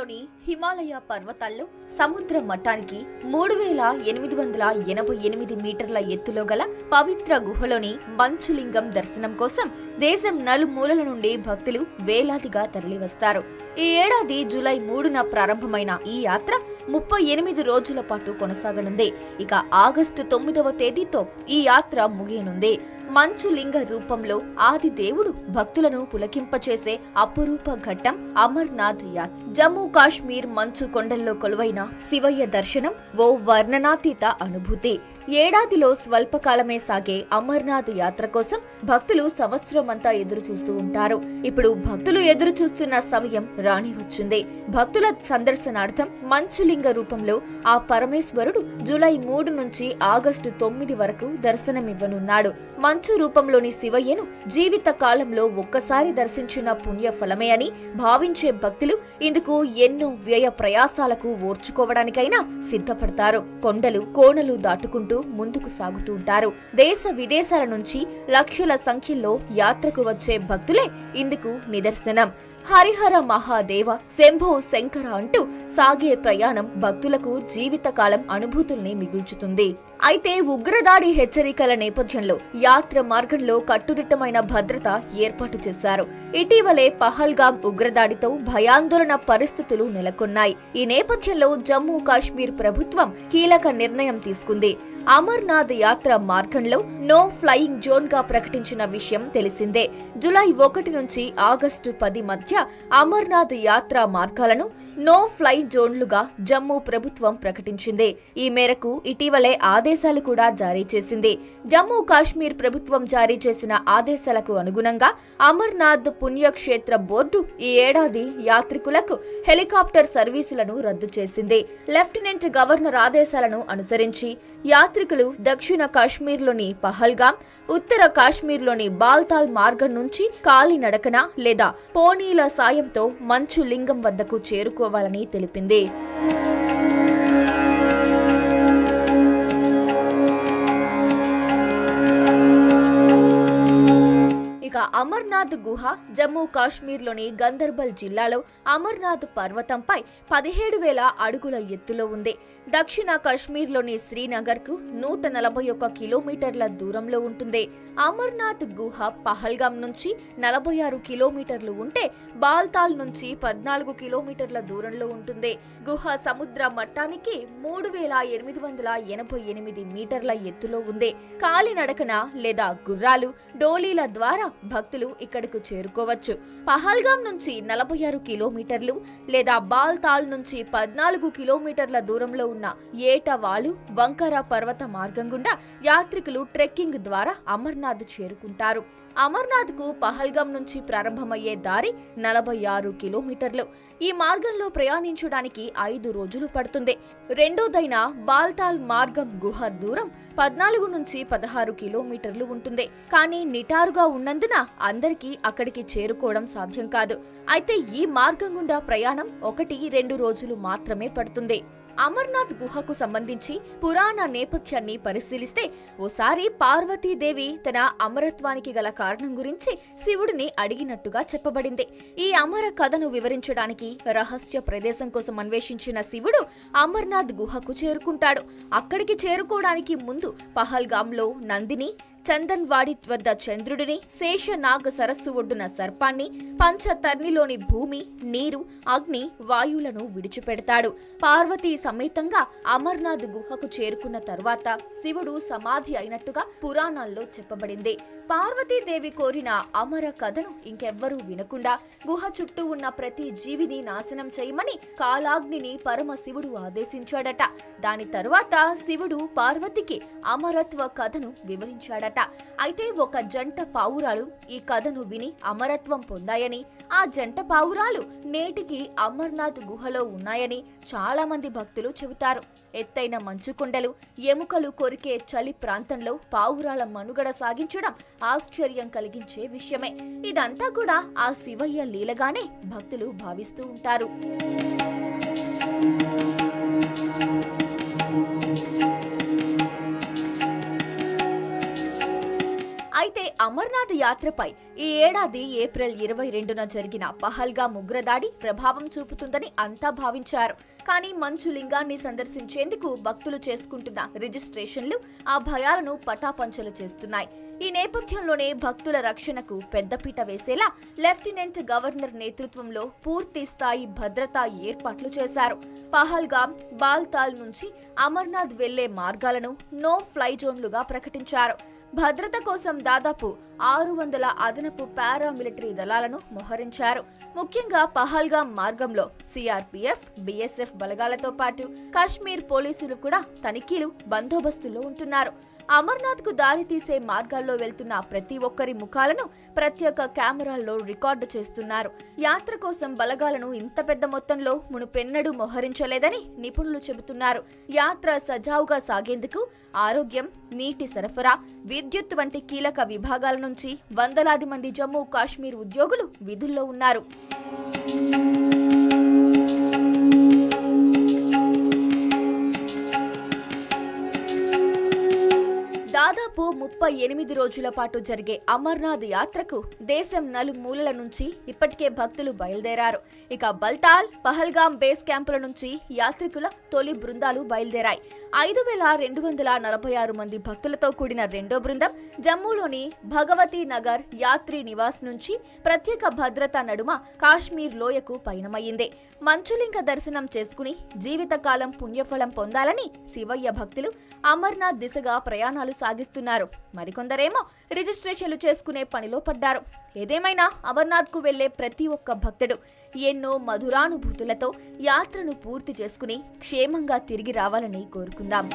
కాశ్మీర్లోని హిమాలయ పర్వతాల్లో సముద్ర మట్టానికి 3888 మీటర్ల ఎత్తులో గల పవిత్ర గుహలోని మంచులింగం దర్శనం కోసం దేశం నలుమూలల నుండి భక్తులు వేలాదిగా తరలివస్తారు. ఈ ఏడాది జూలై 3న ప్రారంభమైన ఈ యాత్ర 38 రోజుల పాటు కొనసాగనుంది. ఇక ఆగస్టు 9వ తేదీతో ఈ యాత్ర ముగియనుంది. మంచులింగ రూపంలో ఆది దేవుడు భక్తులను పులకింపచేసే అపురూప ఘట్టం అమర్నాథ్ యాత్ర. జమ్మూ కాశ్మీర్ మంచు కొండల్లో కొలువైన శివయ్య దర్శనం ఓ వర్ణనాతీత అనుభూతి. ఏడాదిలో స్వల్పకాలమే సాగే అమర్నాథ్ యాత్ర కోసం భక్తులు సంవత్సరమంతా ఎదురు చూస్తూ ఉంటారు. ఇప్పుడు భక్తులు ఎదురు చూస్తున్న సమయం రాని వచ్చింది. భక్తుల సందర్శనార్థం మంచులింగ రూపంలో ఆ పరమేశ్వరుడు జూలై 3 నుంచి ఆగస్టు 9 వరకు దర్శనమివ్వనున్నాడు. మంచు రూపంలోని శివయ్యను జీవిత కాలంలో ఒక్కసారి దర్శించిన పుణ్య ఫలమే అని భావించే భక్తులు ఇందుకు ఎన్నో వ్యయ ప్రయాసాలకు ఓర్చుకోవడానికైనా సిద్ధపడతారు. కొండలు కోణలు దాటుకుంటూ ముందుకు సాగుతూ ఉంటారు. దేశ విదేశాల నుంచి లక్షల సంఖ్యలో యాత్రకు వచ్చే భక్తులే ఇందుకు నిదర్శనం. హరిహర మహాదేవ శంభో శంకర అంటూ సాగే ప్రయాణం భక్తులకు జీవితకాలం అనుభూతుల్ని మిగుల్చుతుంది. అయితే ఉగ్రదాడి హెచ్చరికల నేపథ్యంలో యాత్ర మార్గంలో కట్టుదిట్టమైన భద్రత ఏర్పాటు చేశారు. ఇటీవలే పహల్గామ్ ఉగ్రదాడితో భయాందోళన పరిస్థితులు నెలకొన్నాయి. ఈ నేపథ్యంలో జమ్మూ కాశ్మీర్ ప్రభుత్వం కీలక నిర్ణయం తీసుకుంది. అమర్నాథ్ యాత్ర మార్గంలో నో ఫ్లయింగ్ జోన్ గా ప్రకటించిన విషయం తెలిసిందే. జూలై 1 నుంచి ఆగస్టు 10 మధ్య అమర్నాథ్ యాత్ర మార్గాలను నో ఫ్లై జోన్లుగా జమ్మూ ప్రభుత్వం ప్రకటించింది. ఈ మేరకు ఇటీవలే ఆదేశాలు కూడా జారీ చేసింది. జమ్మూ కాశ్మీర్ ప్రభుత్వం జారీ చేసిన ఆదేశాలకు అనుగుణంగా అమర్నాథ్ పుణ్యక్షేత్ర బోర్డు ఈ ఏడాది యాత్రికులకు హెలికాప్టర్ సర్వీసులను రద్దు చేసింది. లెఫ్టినెంట్ గవర్నర్ ఆదేశాలను అనుసరించి యాత్రికులు దక్షిణ కాశ్మీర్లోని పహల్గామ్, ఉత్తర కాశ్మీర్లోని బాల్తాల్ మార్గం నుంచి కాలినడకన లేదా పోనీల సాయంతో మంచు లింగం వద్దకు చేరుకోవాలని తెలిపింది. ఇక అమర్నాథ్ గుహ జమ్మూ కాశ్మీర్లోని గందర్బల్ జిల్లాలో అమర్నాథ్ పర్వతంపై 17,000 అడుగుల ఎత్తులో ఉంది. దక్షిణ కాశ్మీర్లోని శ్రీనగర్కు 141 కిలోమీటర్ల దూరంలో ఉంటుంది. అమర్నాథ్ గుహ పహల్గామ్ నుంచి 46 కిలోమీటర్లు ఉంటే బాల్తాల్ నుంచి 14 కిలోమీటర్ల దూరంలో ఉంటుంది. గుహ సముద్ర మట్టానికి 3,888 మీటర్ల ఎత్తులో ఉంది. కాలినడకన లేదా గుర్రాలు, డోలీల ద్వారా భక్తులు ఇక్కడకు చేరుకోవచ్చు. పహల్గామ్ నుంచి 46 కిలోమీటర్లు లేదా బాల్తాల్ నుంచి 14 కిలోమీటర్ల దూరంలో ఉన్న ఏటవాలు, వంకర పర్వత మార్గం గుండా యాత్రికులు ట్రెక్కింగ్ ద్వారా అమర్నాథ్ చేరుకుంటారు. అమర్నాథ్ కు పహల్గామ్ నుంచి ప్రారంభమయ్యే దారి 46 కిలోమీటర్లు. ఈ మార్గంలో ప్రయాణించడానికి 5 రోజులు పడుతుంది. రెండోదైన బాల్తాల్ మార్గం గుహ దూరం 14 నుంచి 16 కిలోమీటర్లు ఉంటుంది. కానీ నిటారుగా ఉన్నందున అందరికీ అక్కడికి చేరుకోవడం సాధ్యం కాదు. అయితే ఈ మార్గం గుండా ప్రయాణం 1-2 రోజులు మాత్రమే పడుతుంది. అమర్నాథ్ గుహకు సంబంధించి పురాణ నేపథ్యాన్ని పరిశీలిస్తే ఓసారి పార్వతీదేవి తన అమరత్వానికి గల కారణం గురించి శివుడిని అడిగినట్టుగా చెప్పబడింది. ఈ అమర కథను వివరించడానికి రహస్య ప్రదేశం కోసం అన్వేషించిన శివుడు అమర్నాథ్ గుహకు చేరుకుంటాడు. అక్కడికి చేరుకోవడానికి ముందు పహల్గామ్లో నందిని, చందన్వాడి వద్ద చంద్రుడిని, శేషనాగ సరస్సు ఒడ్డున సర్పాన్ని, పంచతర్నిలోని భూమి, నీరు, అగ్ని, వాయువులను విడిచిపెడతాడు. పార్వతీ సమేతంగా అమర్నాథ్ గుహకు చేరుకున్న తర్వాత శివుడు సమాధి అయినట్టుగా పురాణాల్లో చెప్పబడింది. పార్వతీదేవి కోరిన అమర కథను ఇంకెవ్వరూ వినకుండా గుహ చుట్టూ ఉన్న ప్రతి జీవిని నాశనం చేయమని కాలాగ్నిని పరమశివుడు ఆదేశించాడట. దాని తరువాత శివుడు పార్వతికి అమరత్వ కథను వివరించాడట. అయితే ఒక జంట పావురాలు ఈ కథను విని అమరత్వం పొందాయని, ఆ జంట పావురాలు నేటికి అమర్నాథ్ గుహలో ఉన్నాయని చాలా మంది భక్తులు చెబుతారు. ఎత్తైన మంచుకొండలు, ఎముకలు కొరికే చలి ప్రాంతంలో పావురాల మనుగడ సాగించడం ఆశ్చర్యం కలిగించే విషయమే. ఇదంతా కూడా ఆ శివయ్య లీలగానే భక్తులు భావిస్తూ ఉంటారు. అయితే అమర్నాథ్ యాత్రపై ఈ ఏడాది ఏప్రిల్ 22న జరిగిన పహల్గామ్ ఉగ్రదాడి ప్రభావం చూపుతుందని అంతా భావించారు. కానీ మంచు లింగాన్ని సందర్శించేందుకు భక్తులు చేసుకుంటున్న రిజిస్ట్రేషన్లు ఆ భయాలను పటాపంచలు చేస్తున్నాయి. ఈ నేపథ్యంలోనే భక్తుల రక్షణకు పెద్దపీట వేసేలా లెఫ్టినెంట్ గవర్నర్ నేతృత్వంలో పూర్తి స్థాయి భద్రతా ఏర్పాట్లు చేశారు. పహల్గామ్, బాల్తాల్ నుంచి అమర్నాథ్ వెళ్లే మార్గాలను నో ఫ్లై జోన్లుగా ప్రకటించారు. భద్రత కోసం దాదాపు 600 అదనపు పారామిలిటరీ దళాలను మోహరించారు. ముఖ్యంగా పహల్గామ్ మార్గంలో సిఆర్పీఎఫ్, బీఎస్ఎఫ్ బలగాలతో పాటు కాశ్మీర్ పోలీసులు కూడా తనిఖీలు, బందోబస్తులో ఉంటున్నారు. అమర్నాథ్ కు దారి తీసే మార్గాల్లో వెళ్తున్న ప్రతి ఒక్కరి ముఖాలను ప్రత్యేక కెమెరాల్లో రికార్డు చేస్తున్నారు. యాత్ర కోసం బలగాలను ఇంత పెద్ద మొత్తంలో మునుపెన్నడూ మోహరించలేదని నిపుణులు చెబుతున్నారు. యాత్ర సజావుగా సాగేందుకు ఆరోగ్యం, నీటి సరఫరా, విద్యుత్ వంటి కీలక విభాగాల నుంచి వందలాది మంది జమ్మూ కాశ్మీర్ ఉద్యోగులు విధుల్లో ఉన్నారు. దాదాపు 38 రోజుల పాటు జరిగే అమర్నాథ్ యాత్రకు దేశం నలుమూలల నుంచి ఇప్పటికే భక్తులు బయలుదేరారు. ఇక బల్తాల్, పహల్గామ్ బేస్ క్యాంపుల నుంచి యాత్రికుల తొలి బృందాలు బయలుదేరాయి. 5246 మంది భక్తులతో కూడిన రెండో బృందం జమ్మూలోని భగవతీ నగర్ యాత్రి నివాస్ నుంచి ప్రత్యేక భద్రతా నడుమ కాశ్మీర్ లోయకు పయనమయ్యింది. మంచులింగ దర్శనం చేసుకుని జీవితకాలం పుణ్యఫలం పొందాలని శివయ్య భక్తులు అమర్నాథ్ దిశగా ప్రయాణాలు సాగిస్తున్నారు. మరికొందరేమో రిజిస్ట్రేషన్లు చేసుకునే పనిలో పడ్డారు. ఏదేమైనా అమర్నాథ్ కు వెళ్లే ప్రతి ఒక్క భక్తుడు ఎన్నో మధురానుభూతులతో యాత్రను పూర్తి చేసుకుని క్షేమంగా తిరిగి రావాలని కోరుకుందాం.